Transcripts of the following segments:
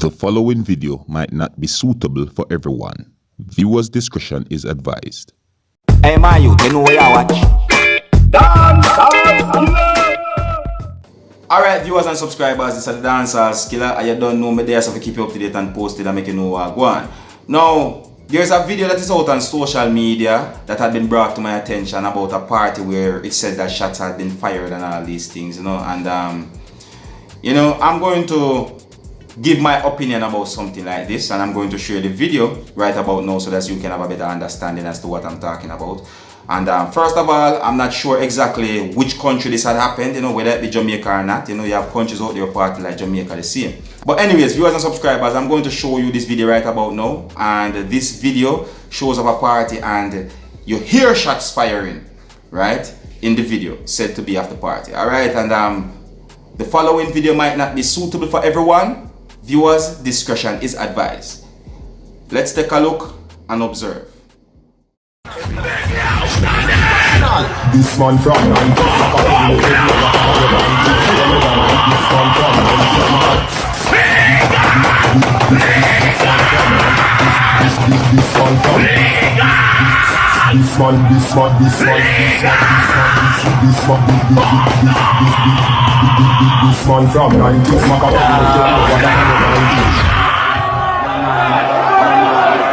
The following video might not be suitable for everyone. Viewers' discretion is advised. Hey man, you know where you watch? Alright, viewers and subscribers, this is the Dancehall Skilla. And you don't know me there, so I keep you up to date and posted and make you know what I go on. Now, there's a video that is out on social media that had been brought to my attention about a party where it said that shots had been fired and all these things, you know. And I'm going to give my opinion about something like this, and I'm going to share the video right about now so that you can have a better understanding as to what I'm talking about. And first of all, I'm not sure exactly which country this had happened, you know, whether it be Jamaica or not. You know, you have countries out there party like Jamaica the same. But anyways, viewers and subscribers, I'm going to show you this video right about now. And this video shows of a party and you hear shots firing, right, in the video, said to be after party. Alright, and the following video might not be suitable for everyone. Viewers' discretion is advised. Let's take a look and observe. This man from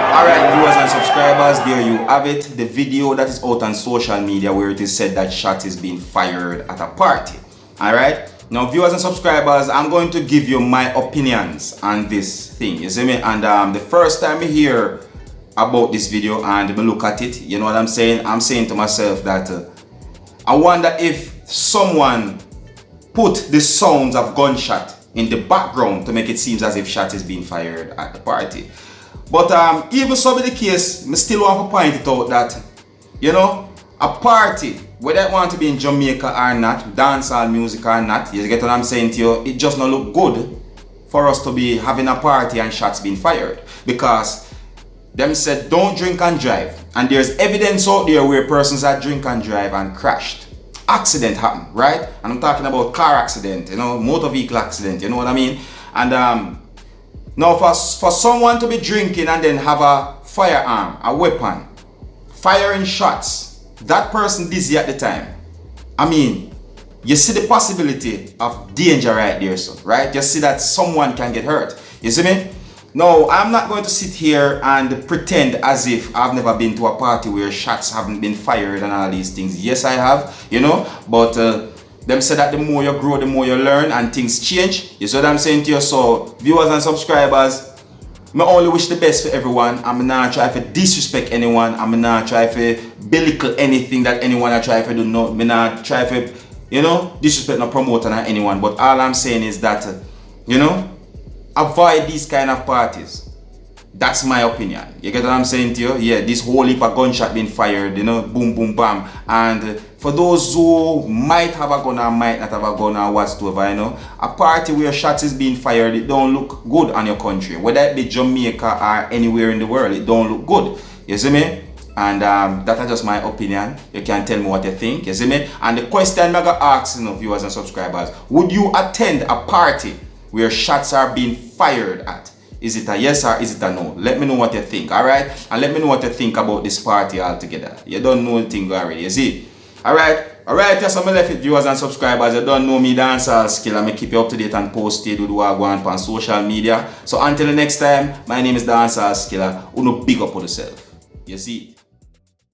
Alright, viewers and subscribers, there you have it, the video that is out on social media where it is said that shot is being fired at a party. Alright, now viewers and subscribers, I'm going to give you my opinions on this thing, you see me? And the first time I hear about this video and I look at it, you know what I'm saying? I'm saying to myself that I wonder if someone put the sounds of gunshot in the background to make it seem as if shot is being fired at the party. But even so be the case, I still want to point it out that, you know, a party, whether it want to be in Jamaica or not, dancehall music or not, you get what I'm saying to you, it just not look good for us to be having a party and shots being fired. Because them said don't drink and drive. And there's evidence out there where persons that drink and drive and crashed. Accident happened, right? And I'm talking about car accident, you know, motor vehicle accident, you know what I mean? And now for someone to be drinking and then have a firearm, a weapon, firing shots, that person dizzy at the time. I mean, you see the possibility of danger right there, so, right? You see that someone can get hurt. You see me? No, I'm not going to sit here and pretend as if I've never been to a party where shots haven't been fired and all these things. Yes, I have, you know, but them say that the more you grow, the more you learn and things change. You see what I'm saying to you? So, viewers and subscribers, I only wish the best for everyone. I'm not trying to disrespect anyone. I'm not trying to belittle anything that anyone I try to do. No, I'm not trying to, you know, disrespect no promoter or anyone. But all I'm saying is that, you know, avoid these kind of parties. That's my opinion. You get what I'm saying to you? Yeah, this whole heap of gunshot being fired, you know, boom, boom, bam. And for those who might have a gun or might not have a gun or whatsoever, you know, a party where shots is being fired, it don't look good on your country. Whether it be Jamaica or anywhere in the world, it don't look good. You see me? And that is just my opinion. You can tell me what you think. You see me? And the question I'm gonna ask, you know, viewers and subscribers, would you attend a party where shots are being fired at? Is it a yes or is it a no? Let me know what you think, alright? And let me know what you think about this party altogether. You don't know anything already, you see? Alright, yes, I'm left it, viewers and subscribers. You don't know me, Dancehall Skilla. I keep you up to date and posted with what I go on social media. So until the next time, my name is Dancehall Skilla. Uno big up on yourself. You see?